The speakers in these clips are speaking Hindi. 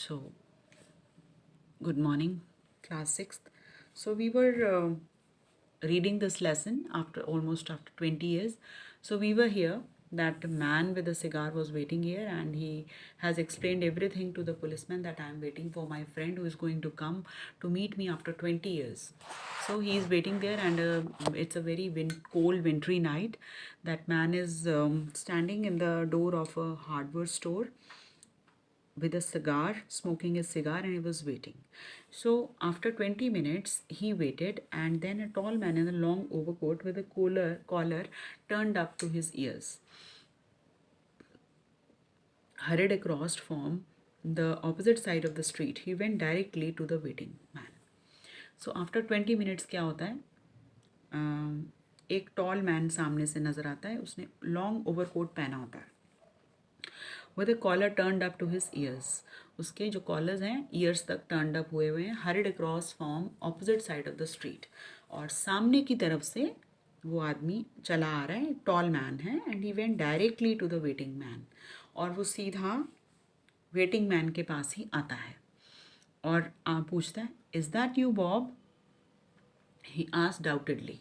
So, good morning, class 6th. So, we were reading this lesson after 20 years. So, we were here that a man with a cigar was waiting here, and he has explained everything to the policeman that I am waiting for my friend who is going to come to meet me after 20 years. So, he is waiting there, and it's a very cold, wintry night. That man is standing in the door of a hardware store with a cigar, smoking a cigar, and he was waiting. So after 20 minutes, he waited, and then a tall man in a long overcoat with a collar turned up to his ears hurried across from the opposite side of the street. He went directly to the waiting man. So after 20 minutes क्या होता है, एक टॉल मैन सामने से नज़र आता है. उसने लॉन्ग ओवरकोट पहना होता है with a collar turned up to his ears. उसके जो कॉलर्स हैं ईयर्स तक टर्नड अप हुए हुए हैं. Horrid across from opposite side of the street, और सामने की तरफ से वो आदमी चला आ रहा है. टॉल मैन है, and he went directly to the waiting man, और वो सीधा वेटिंग मैन के पास ही आता है और पूछता है, is that you Bob? He asked doubtedly.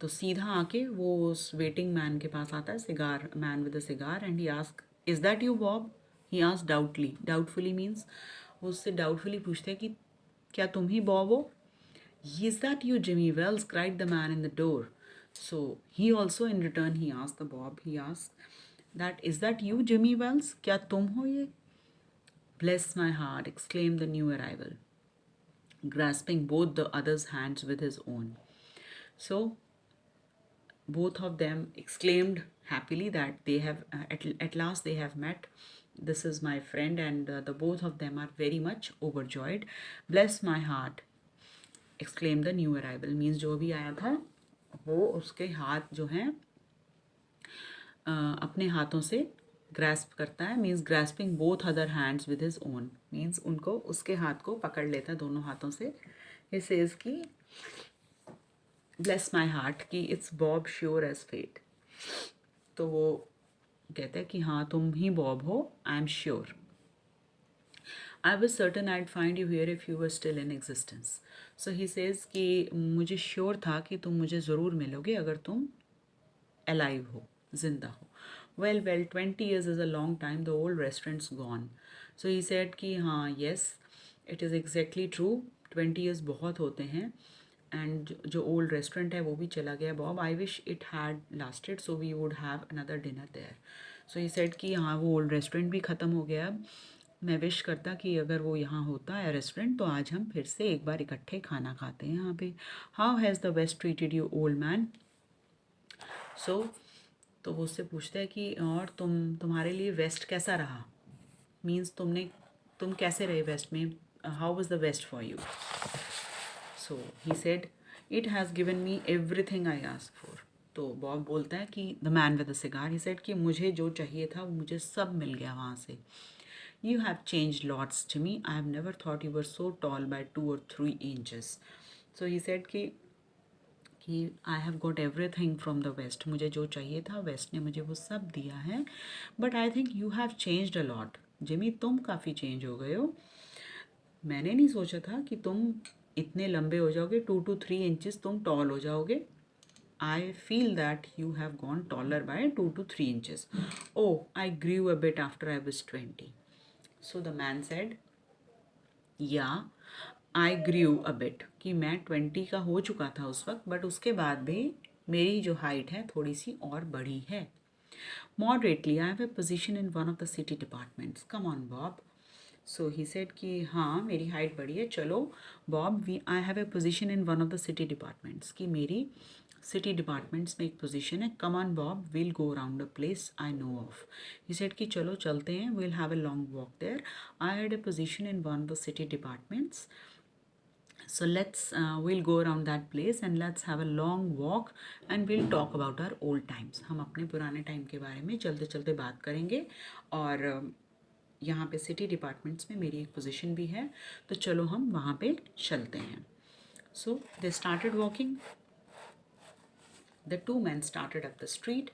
तो सीधा आके वो उस वेटिंग मैन के पास आता है, cigar man with a cigar, and he ask, is that you Bob? He ask doubtly. Doubtfully means वो उससे डाउटफुली पूछते हैं कि क्या तुम ही बॉब हो? Is that you Jimmy Wells? Cried the man in the door. So he also in return he ask the Bob, he ask that, is that you Jimmy Wells? क्या तुम हो ये? Bless my heart, exclaimed the new arrival, grasping both the other's hands with his own. So both of them exclaimed happily that they have at last they have met. This is my friend, and the both of them are very much overjoyed. Bless my heart, exclaimed the new arrival. Means जो भी आया था वो उसके हाथ जो हैं अपने हाथों से ग्रैस्प करता है. Means grasping both other hands with his own. Means उनको उसके हाथ को पकड़ लेता है दोनों हाथों से. ही सेज कि ब्लेस माई हार्ट, कि it's Bob sure as fate. तो वो कहते हैं कि हाँ तुम ही बॉब हो, I am sure. I was certain I'd find you here if you were still in existence. So he says कि मुझे श्योर था कि तुम मुझे ज़रूर मिलोगे अगर तुम अलाइव हो, जिंदा हो. Well, 20 years is a long time. The old restaurant's gone. So he said कि हाँ, yes, it is exactly true. 20 years बहुत होते हैं. And जो old restaurant है वो भी चला गया. Bob, I wish it had lasted so we would have another dinner there. So he said कि हाँ वो old restaurant भी ख़त्म हो गया अब. मैं विश करता कि अगर वो यहाँ होता है रेस्टोरेंट तो आज हम फिर से एक बार इकट्ठे खाना खाते हैं यहाँ पे. How has the west treated you old man? So तो वो उससे पूछता है कि और तुम्हारे लिए वेस्ट कैसा रहा? मीन्स तुम कैसे रहे वेस्ट में? How was the west for you? So he said, it has given me everything I ask for. तो बॉब बोलता है कि the man with the cigar, he said कि मुझे जो चाहिए था वो मुझे सब मिल गया वहाँ से. You have change lots Jimmy. I have never thought you were so tall by 2 or 3 inches. So he said कि I have got everything from the west. मुझे जो चाहिए था वेस्ट ने मुझे वो सब दिया है. But I think you have changed a lot. Jimmy, तुम काफ़ी चेंज हो गए हो. मैंने नहीं सोचा था कि तुम इतने लंबे हो जाओगे. 2 to 3 inches तुम टॉल हो जाओगे. I feel that you have gone taller by 2 to 3 inches. Oh, I grew a bit after I was 20. So the man said, yeah I grew a bit, कि मैं 20 का हो चुका था उस वक्त, बट उसके बाद भी मेरी जो हाइट है थोड़ी सी और बढ़ी है. Moderately. I have a position in one of the city departments. Come on Bob. So he said कि हाँ मेरी हाइट बढ़ी है. चलो Bob, we I have a position in one of the city departments, कि मेरी सिटी डिपार्टमेंट्स में एक पोजीशन है. Come on Bob, we'll go around a place I know of. He said कि चलो चलते हैं, we'll have a long walk there. I had a position in one of the city departments. So we'll go around that place and let's have a long walk and we'll talk about our old times. हम अपने पुराने टाइम के बारे में चलते चलते बात करेंगे. और यहाँ पे सिटी डिपार्टमेंट्स में मेरी एक पोजीशन भी है, तो चलो हम वहाँ पे चलते हैं. So they started walking. The two men started up the street,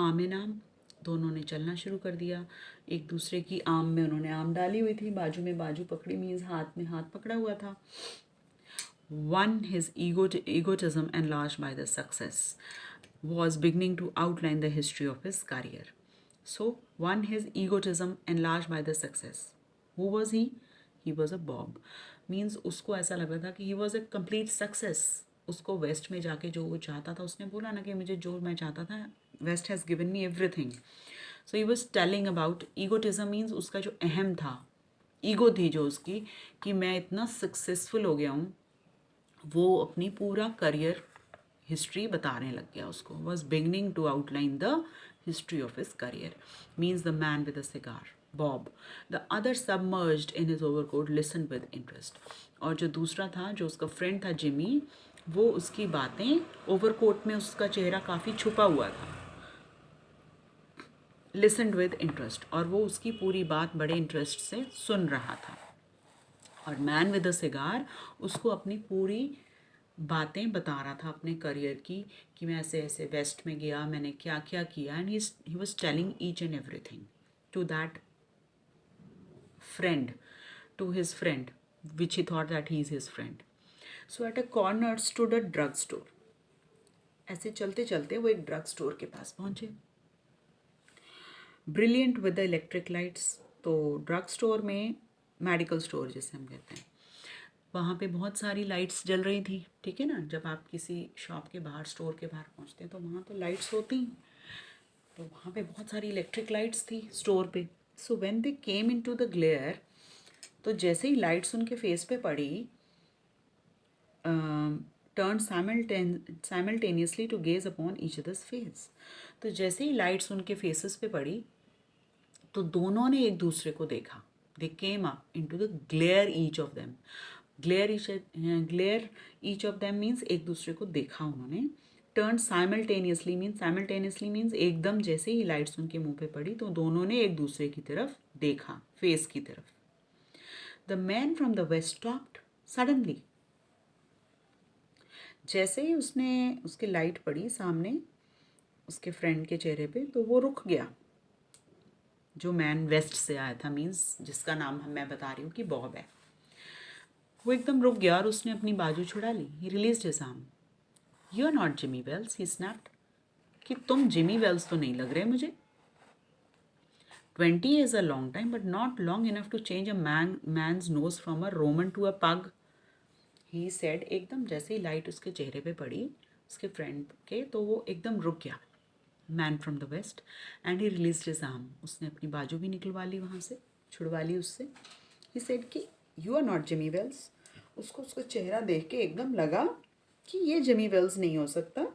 arm in arm. दोनों ने चलना शुरू कर दिया। एक दूसरे की आम में उन्होंने आम डाली हुई थी, बाजू में बाजू पकड़ी, मीन्स हाथ में हाथ पकड़ा हुआ था। One, his egotism enlarged by the success was beginning to outline the history of his career. So, one, his egotism enlarged by the success. Who was he? He was a Bob. Means उसको ऐसा लग रहा था कि he was a complete success. उसको वेस्ट में जाके जो वो चाहता था, उसने बोला ना कि मुझे जो मैं चाहता था, west has given me everything. So he was telling about egotism. Means उसका जो अहम था, ईगो थी जो उसकी, कि मैं इतना सक्सेसफुल हो गया हूँ, वो अपनी पूरा करियर हिस्ट्री बताने लग गया उसको. Was beginning to outline the history of his career. Means the man with a cigar, Bob. The other submerged in his overcoat listen with interest. और जो दूसरा था, जो उसका फ्रेंड था जिमी, वो उसकी बातें, ओवरकोट में उसका चेहरा काफ़ी छुपा हुआ था, लिसनड विद इंटरेस्ट, और वो उसकी पूरी बात बड़े इंटरेस्ट से सुन रहा था. और मैन विद अ सिगार उसको अपनी पूरी बातें बता रहा था अपने करियर की, कि मैं ऐसे ऐसे वेस्ट में गया, मैंने क्या क्या किया. And he was telling each and everything to that friend, to his friend, which he thought that he is his friend. So at a corner stood a drug store. ऐसे चलते चलते वो एक ड्रग स्टोर के पास पहुंचे. Brilliant with the electric lights. तो ड्रग स्टोर में, मेडिकल स्टोर जैसे हम कहते हैं, वहाँ पे बहुत सारी लाइट्स जल रही थी. ठीक है ना, जब आप किसी शॉप के बाहर, स्टोर के बाहर पहुँचते हैं तो वहाँ तो लाइट्स होती हैं, तो वहाँ पे बहुत सारी इलेक्ट्रिक लाइट्स थी स्टोर पे. So when they came into the glare, तो जैसे ही लाइट्स उनके फेस पे पड़ी, turn simultaneously to gaze upon each other's face. तो जैसे ही लाइट्स उनके फेसेस पे पड़ी, तो दोनों ने एक दूसरे को देखा. They came up into the glare each of them. Glare each of them means एक दूसरे को देखा उन्होंने. टर्न साइमल्टेनियसली मीन्स एकदम जैसे ही लाइट्स उनके मुंह पे पड़ी, तो दोनों ने एक दूसरे की तरफ देखा, फेस की तरफ. The man from the west stopped suddenly. जैसे ही उसकी लाइट पड़ी सामने उसके फ्रेंड के चेहरे पे, तो वो रुक गया. जो मैन वेस्ट से आया था, मीन्स जिसका नाम मैं बता रही हूँ कि बॉब है, वो एकदम रुक गया और उसने अपनी बाजू छुड़ा ली. He released his arm. You are not Jimmy Wells, he snapped. कि तुम जिमी वेल्स तो नहीं लग रहे मुझे. 20 is a long time, but not long enough to change a man's nose from a Roman to a pug. He said. एकदम जैसे ही लाइट उसके चेहरे पे पड़ी उसके फ्रेंड के, तो वो एकदम रुक गया, man from the west. And he released his arm. उसने अपनी बाजू भी निकलवा ली, वहाँ से छुड़वा ली उससे. ही सेड कि you are not Jimmy Wells. उसको उसका चेहरा देख के एकदम लगा कि ये जिमी वेल्स नहीं हो सकता.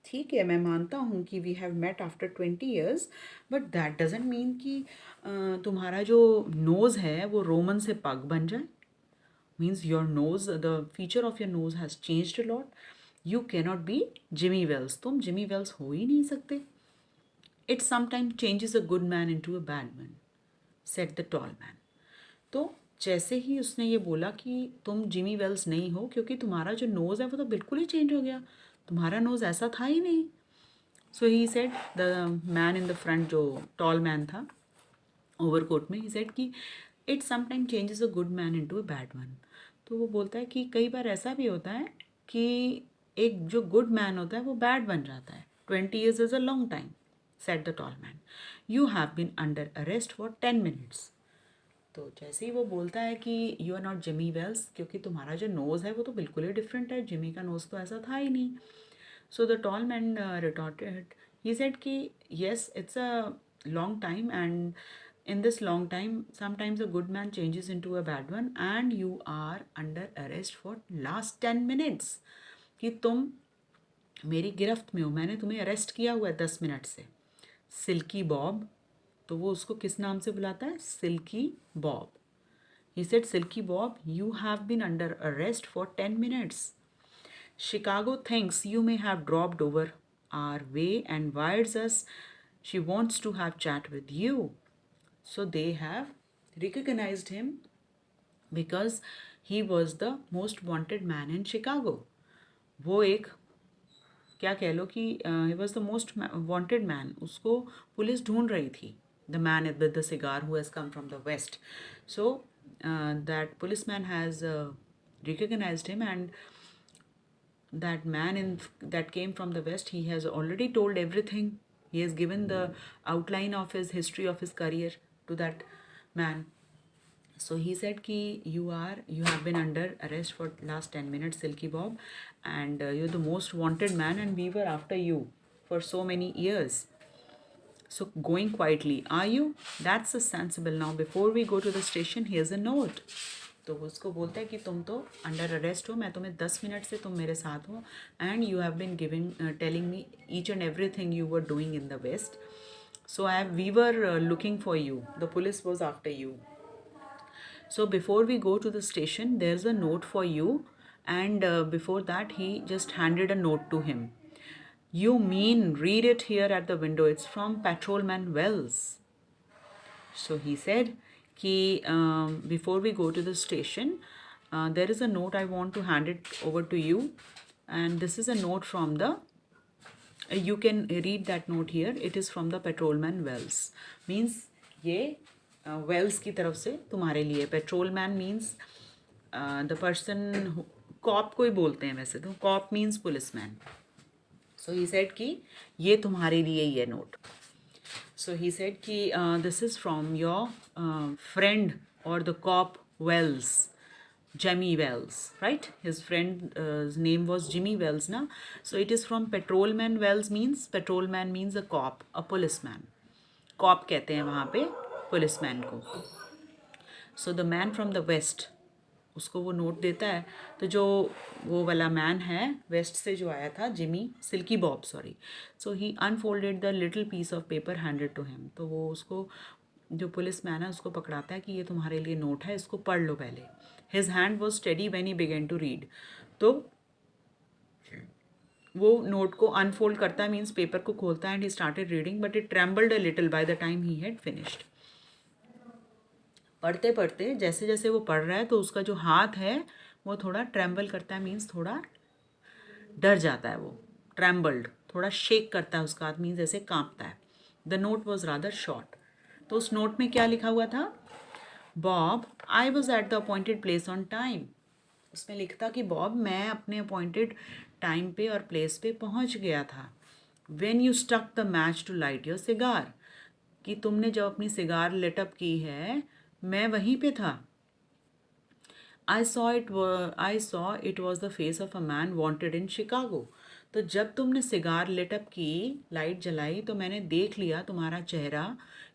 ठीक है, मैं मानता हूँ कि we have met after 20 years, but that doesn't mean कि तुम्हारा जो नोज़ है वो रोमन से पग बन जाए. Means your nose, the feature of your nose has changed a lot. You cannot be Jimmy Wells. तुम जिमी वेल्स हो ही नहीं सकते. It sometime changes a good man into a bad man, said the tall man. तो जैसे ही उसने ये बोला कि तुम जिमी वेल्स नहीं हो, क्योंकि तुम्हारा जो नोज़ है वो तो बिल्कुल ही चेंज हो गया, तुम्हारा नोज़ ऐसा था ही नहीं. So he said, the man in the front, जो टॉल मैन था ओवरकोट में, ही सेड कि it sometime changes a good man into a bad one. तो वो बोलता है कि कई बार ऐसा भी होता है कि एक जो गुड मैन होता है वो बैड बन जाता है. 20 years is a long time, said the tall man. You have been under arrest for 10 minutes. तो जैसे ही वो बोलता है कि you are not Jimmy Wells, क्योंकि तुम्हारा जो नोज़ है वो तो बिल्कुल ही डिफरेंट है, जिमी का नोज़ तो ऐसा था ही नहीं. So the tall man retorted. He said कि yes, it's a long time, and in this long time, sometimes a good man changes into a bad one, and you are under arrest for last 10 minutes. कि तुम मेरी गिरफ्त में हो, मैंने तुम्हें अरेस्ट किया हुआ है 10 मिनट से. Silky Bob. तो वो उसको किस नाम से बुलाता है? Silky Bob. He said, Silky Bob, you have been under arrest for 10 minutes. Chicago thinks you may have dropped over our way and wires us. She wants to have chat with you. So they have recognized him because he was the most wanted man in Chicago. वो एक क्या कह लो कि he was the most wanted man, उसको पुलिस ढूंढ रही थी. The man with the cigar who has come from the west. So that police man has recognized him, and that man in that came from the west, he has already told everything. He has given the outline of his history of his career to that man. So he said ki you have been under arrest for last 10 minutes, Silky Bob, and you're the most wanted man, and we were after you for so many years. So going quietly, are you? That's a sensible. Now before we go to the station, here's a note. तो वो उसको बोलता है कि तुम तो अंडर अरेस्ट हो, मैं तुम्हें 10 मिनट से तुम मेरे साथ हो, and you have been giving telling me each and every thing you were doing in the west. So we were looking for you. The police was after you. So before we go to the station, there's a note for you. And before that, he just handed a note to him. You mean, read it here at the window. It's from Patrolman Wells. So he said, कि before we go to the station, there is a note, I want to hand it over to you. And this is a note from the you can read that note here. It is from the Patrolman Wells. Means ये Wells की तरफ से तुम्हारे लिए. Patrolman means the person who, cop को ही बोलते हैं वैसे तो. Cop means policeman. So he said कि ये तुम्हारे लिए ये note. So he said कि this is from your friend or the cop Wells, Jimmy Wells, right? His friend's name was Jimmy Wells, na? So it is from Patrolman Wells. Patrolman means a cop, a policeman. Cop कहते हैं वहाँ पे policeman को. So the man from the west, उसको वो नोट देता है. तो जो वो वाला मैन है वेस्ट से जो आया था, Jimmy, Silky Bob sorry, so he unfolded the little piece of paper handed to him. तो वो उसको, जो पुलिस मैन है उसको पकड़ाता है कि ये तुम्हारे लिए नोट है, इसको पढ़ लो पहले. His hand was steady when he began to read. तो वो नोट को अनफोल्ड करता है, मीन्स पेपर को खोलता है, and he started reading, but it trembled a little by the time he had finished. पढ़ते पढ़ते जैसे जैसे वो पढ़ रहा है तो उसका जो हाथ है वो थोड़ा ट्रैम्बल करता है, मीन्स थोड़ा डर जाता है. वो ट्रैम्बल्ड, थोड़ा शेक करता है उसका हाथ, मीन्स ऐसे कांपता है. The note was rather short. तो उस नोट में क्या लिखा हुआ था? Bob, I was at the appointed place on time. उसमें लिखता कि बॉब, मैं अपने अपॉइंटेड टाइम पे और प्लेस पे पहुंच गया था. When you stuck the match to light your cigar, कि तुमने जब अपनी सिगार लिटअप की है, मैं वहीं पे था. I saw it was the face of a man wanted in Chicago. तो जब तुमने सिगार लिटअप की, लाइट जलाई, तो मैंने देख लिया तुम्हारा चेहरा,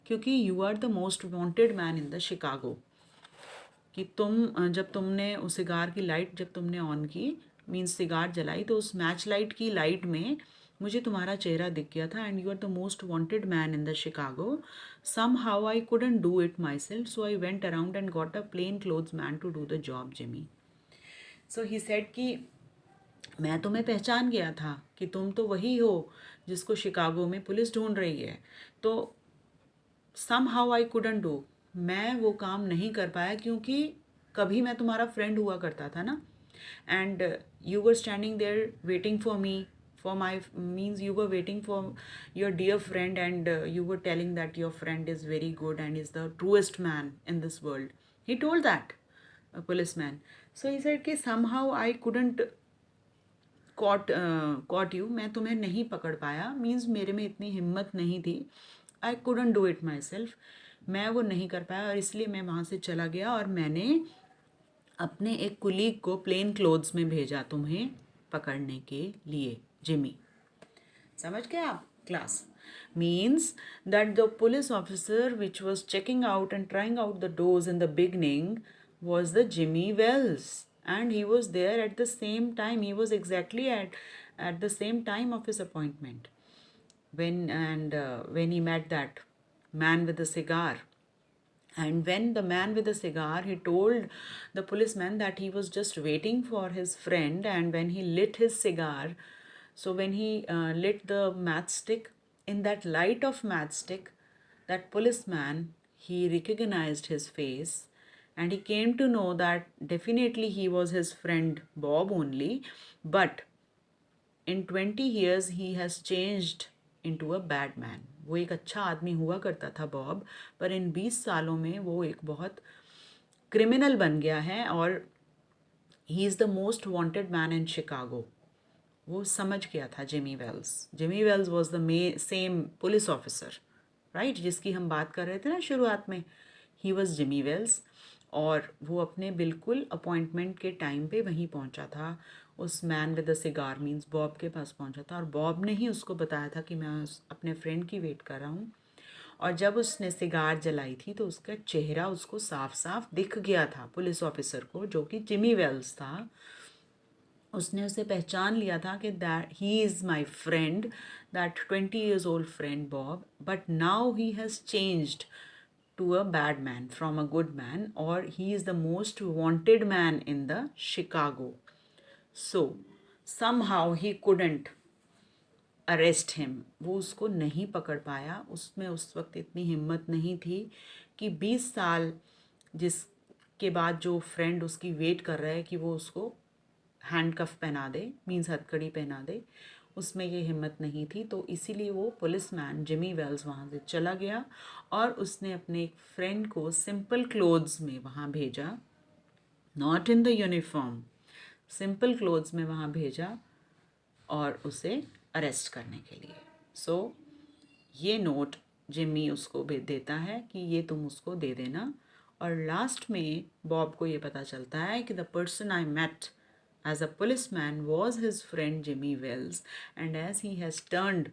क्योंकि you are the most wanted man in the Chicago. कि तुम जब तुमने उस सिगार की लाइट जब तुमने ऑन की, मीन्स सिगार जलाई, तो उस मैच लाइट की लाइट में मुझे तुम्हारा चेहरा दिख गया था. And you are the most wanted man in the Chicago. Somehow I couldn't do it myself, so I went around and got a plain clothes man to do the job, Jimmy. So he said कि मैं तुम्हें पहचान गया था कि तुम तो वही हो जिसको शिकागो में पुलिस ढूंढ रही है. तो somehow I couldn't do, मैं वो काम नहीं कर पाया क्योंकि कभी मैं तुम्हारा फ्रेंड हुआ करता था ना. And you were standing there waiting for me, for my means you were waiting for your dear friend, and you were telling that your friend is very good and is the truest man in this world. He told that, a policeman. So he said कि somehow I couldn't caught you, मैं तुम्हें नहीं पकड़ पाया, मीन्स मेरे में इतनी हिम्मत नहीं थी. आई couldn't do it myself, मैं वो नहीं कर पाया, और इसलिए मैं वहाँ से चला गया और मैंने अपने एक कुलीग को प्लेन क्लोथ्स में भेजा तुम्हें पकड़ने के लिए, जिमी. समझ गए आप class? Means that the police officer which was checking out and trying out the doors in the beginning was the Jimmy Wells, and he was there at the same time. He was exactly at the same time of his appointment when he met that man with the cigar. And when the man with the cigar, he told the policeman that he was just waiting for his friend, and when he lit his cigar, so when he lit the matchstick, in that light of matchstick, that policeman, he recognized his face, and he came to know that definitely he was his friend Bob only. But in 20 years he has changed into a bad man. वो एक अच्छा आदमी हुआ करता था बॉब, पर इन 20 सालों में वो एक बहुत क्रिमिनल बन गया है और he is the most wanted man in Chicago. वो समझ गया था Jimmy Wells. Jimmy Wells was the same police officer, right, जिसकी हम बात कर रहे थे ना शुरुआत में. ही वॉज जिमी वेल्स और वो अपने बिल्कुल अपॉइंटमेंट के टाइम पे वहीं पहुंचा था. उस man with the cigar means Bob के पास पहुंचा था और बॉब ने ही उसको बताया था कि मैं अपने फ्रेंड की वेट कर रहा हूँ. और जब उसने सिगार जलाई थी तो उसका चेहरा उसको साफ साफ दिख गया था पुलिस ऑफिसर को, जो कि जिमी वेल्स था. उसने उसे पहचान लिया था कि that he is my friend, that 20 years old friend Bob, but now he has changed to a bad man from a good man, or he is the most wanted man in the Chicago. So somehow he couldn't arrest him. वो उसको नहीं पकड़ पाया. उसमें उस वक्त इतनी हिम्मत नहीं थी कि 20 साल जिसके बाद जो फ्रेंड उसकी वेट कर रहा है कि वो उसको हैंडकफ पहना दे, मीन्स हथकड़ी पहना दे, उसमें ये हिम्मत नहीं थी. तो इसीलिए वो पुलिस मैन जिमी वेल्स वहाँ से चला गया और उसने अपने एक फ्रेंड को सिंपल क्लोथ्स में वहाँ भेजा, not in the uniform, simple clothes में वहाँ भेजा और उसे अरेस्ट करने के लिए. सो ये नोट जिमी उसको देता है कि ये तुम उसको दे देना. और लास्ट में बॉब को ये पता चलता है कि the person I met as a policeman was his friend Jimmy Wells, and as he has turned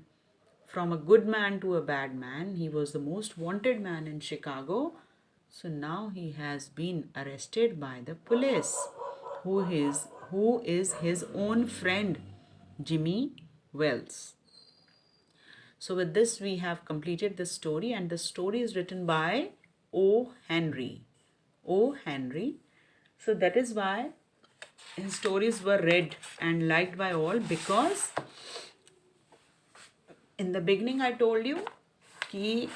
from a good man to a bad man, he was the most wanted man in Chicago. So now he has been arrested by the police, who is his own friend Jimmy Wells. So with this we have completed this story, and the story is written by O. Henry. O. Henry. So that is why his stories were read and liked by all, because in the beginning I told you कि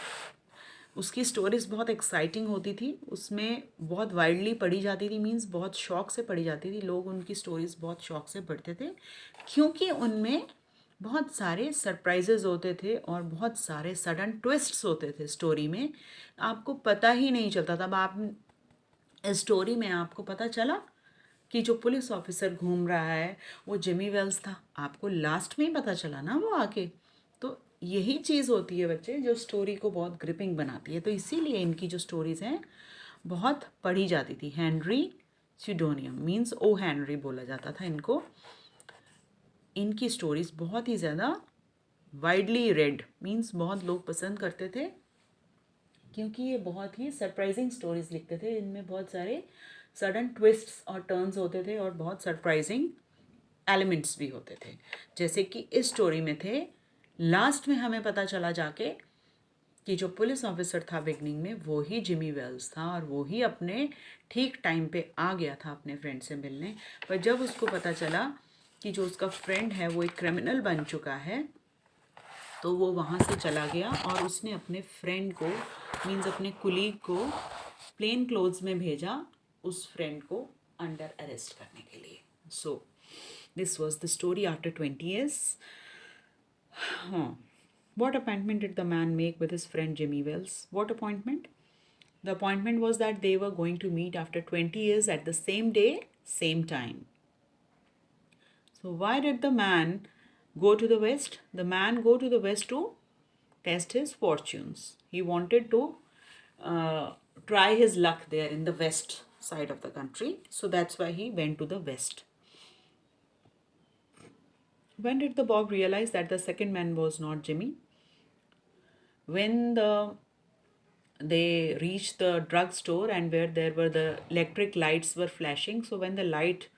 उसकी स्टोरीज बहुत एक्साइटिंग होती थी, उसमें बहुत वाइडली पढ़ी जाती थी, मीन्स बहुत शौक से पढ़ी जाती थी. लोग उनकी स्टोरीज बहुत शौक से पढ़ते थे क्योंकि उनमें बहुत सारे सरप्राइजेज होते थे और बहुत सारे सडन ट्विस्ट्स होते थे स्टोरी में. आपको पता ही नहीं चलता. तब आप इस स्टोरी में आपको पता चला कि जो पुलिस ऑफिसर घूम रहा है वो जिमी वेल्स था. आपको लास्ट में ही पता चला ना वो आके. तो यही चीज़ होती है बच्चे जो स्टोरी को बहुत ग्रिपिंग बनाती है. तो इसीलिए इनकी जो स्टोरीज़ हैं बहुत पढ़ी जाती थी. हेनरी स्यूडोनियम मीन्स ओ हेनरी बोला जाता था इनको. इनकी स्टोरीज़ बहुत ही ज़्यादा वाइडली रेड मीन्स बहुत लोग पसंद करते थे क्योंकि ये बहुत ही सरप्राइजिंग स्टोरीज लिखते थे. इनमें बहुत सारे सडन ट्विस्ट्स और टर्न्स होते थे और बहुत सरप्राइजिंग एलिमेंट्स भी होते थे. जैसे कि इस स्टोरी में थे, लास्ट में हमें पता चला जाके कि जो पुलिस ऑफिसर था बिगनिंग में वो ही जिमी वेल्स था और वो ही अपने ठीक टाइम पे आ गया था अपने फ्रेंड से मिलने. पर जब उसको पता चला कि जो उसका फ्रेंड है वो एक क्रिमिनल बन चुका है तो वो वहाँ से चला गया और उसने अपने फ्रेंड को मीन्स अपने कुलीग को प्लेन क्लोथ्स में भेजा उस फ्रेंड को अंडर अरेस्ट करने के लिए. So this was the story after 20 years. What appointment did the man make with his friend Jimmy Wells? What appointment? The appointment was that they were going to meet after 20 years at the same day, same time. So why did the man go to the west? The man go to the west to test his fortunes. He wanted to try his luck there in the west side of the country. So that's why he went to the west. When did the Bob realize that the second man was not Jimmy? When they reached the drugstore and where there were the electric lights were flashing. So when the light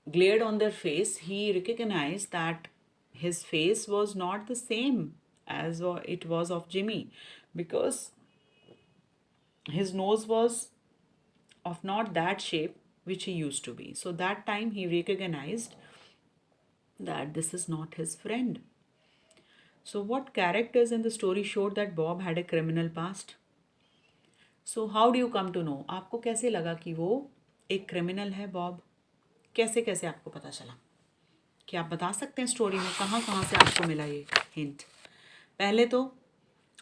glared on their face, he recognized that his face was not the same as it was of Jimmy, because his nose was of not that shape which he used to be. So that time he recognized that this is not his friend. So what characters in the story showed that Bob had a criminal past? So how do you come to know? आपको कैसे लगा कि वो एक क्रिमिनल है बॉब? कैसे कैसे आपको पता चला? क्या आप बता सकते हैं स्टोरी में कहाँ कहाँ से आपको मिला ये हिंट? पहले तो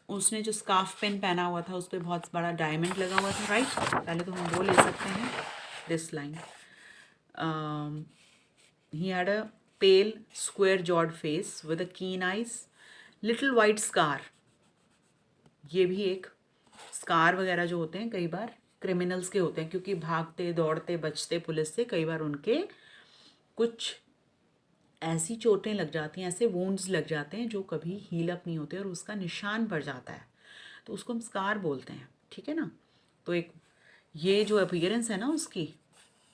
उसने जो स्कार्फ पेन पहना हुआ था उस पर बहुत बड़ा डायमंड लगा हुआ था, राइट? पहले तो हम वो ले सकते हैं, this line. He had a pale, square-jawed face with a keen eyes, little white scar. ये भी एक स्कार वगैरह जो होते हैं कई बार क्रिमिनल्स के होते हैं, क्योंकि भागते दौड़ते बचते पुलिस से, कई बार उनके कुछ ऐसी चोटें लग जाती हैं, ऐसे वुंड्स लग जाते हैं जो कभी हील अप नहीं होते और उसका निशान पड़ जाता है, तो उसको हम स्कार बोलते हैं, ठीक है ना? तो एक ये जो अपीयरेंस है ना उसकी,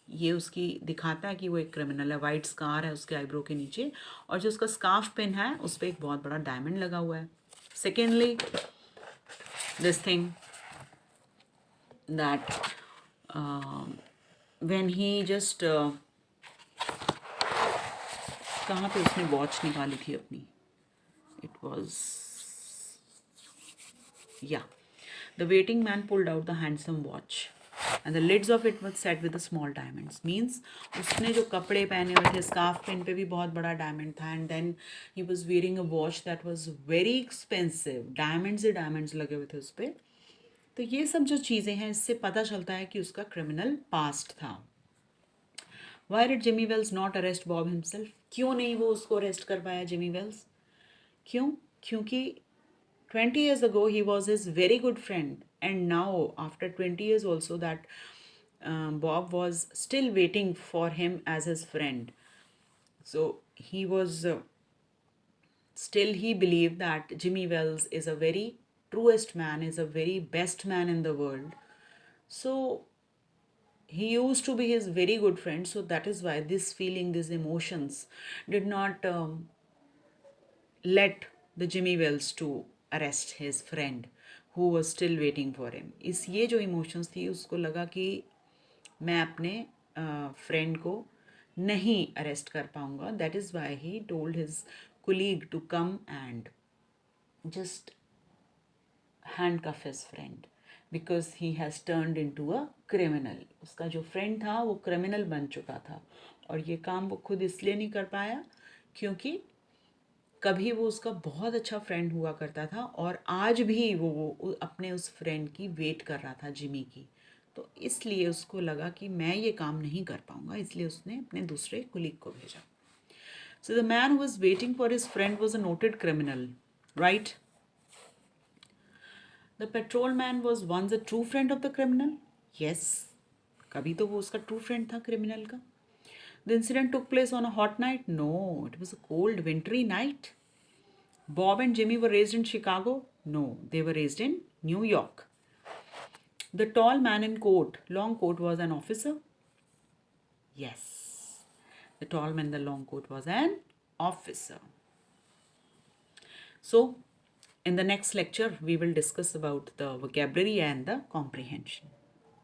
ये उसकी दिखाता है कि वो एक क्रिमिनल है। वाइट स्कार है उसके आईब्रो के नीचे, और जो उसका स्कार्फ पिन है उस पर एक बहुत बड़ा डायमंड लगा हुआ है। Secondly, this thing that when he just कहाँ पे उसने वॉच निकाली थी अपनी, इट वॉज या the waiting man pulled out the handsome watch and the lids of it was set with the small diamonds. Means उसने जो कपड़े पहने हुए थे, स्कार्फ पिन पे भी बहुत बड़ा डायमंड था, and then he was wearing a watch that was very expensive, diamonds ही डायमंड्स लगे हुए थे उस पर। तो ये सब जो चीज़ें हैं इससे पता चलता है कि उसका क्रिमिनल पास्ट था। Why did Jimmy Wells not arrest Bob himself? क्यों नहीं वो उसको अरेस्ट कर पाया जिमी वेल्स? क्यों? क्योंकि 20 years ago he was his very good friend, and now after 20 years also that Bob was still waiting for him as his friend. So he was still, he believed that Jimmy Wells is a very truest man, is a very best man in the world. So he used to be his very good friend, so that is why this feeling, these emotions did not let the Jimmy Wells to arrest his friend who was still waiting for him. इस ये जो emotions थी उसको लगा कि मैं अपने फ्रेंड को नहीं अरेस्ट कर पाऊंगा, that is why he told his colleague to come and just handcuff his friend because he has turned into a criminal. उसका जो फ्रेंड था वो क्रिमिनल बन चुका था, और ये काम वो खुद इसलिए नहीं कर पाया क्योंकि कभी वो उसका बहुत अच्छा फ्रेंड हुआ करता था, और आज भी वो अपने उस फ्रेंड की वेट कर रहा था, जिमी की। तो इसलिए उसको लगा कि मैं ये काम नहीं कर पाऊंगा, इसलिए उसने अपने दूसरे कुलीग को भेजा। So the man who was waiting for his friend was a noted criminal, right? The patrolman was once a true friend of the criminal. Yes, कभी तो वो उसका ट्रू फ्रेंड था क्रिमिनल का। The incident took place on a hot night. No, it was a cold wintry night. Bob and Jimmy were raised in Chicago? No, they were raised in New York. The tall man in coat, long coat, was an officer? Yes, the tall man in the long coat was an officer. So, in the next lecture, we will discuss about the vocabulary and the comprehension.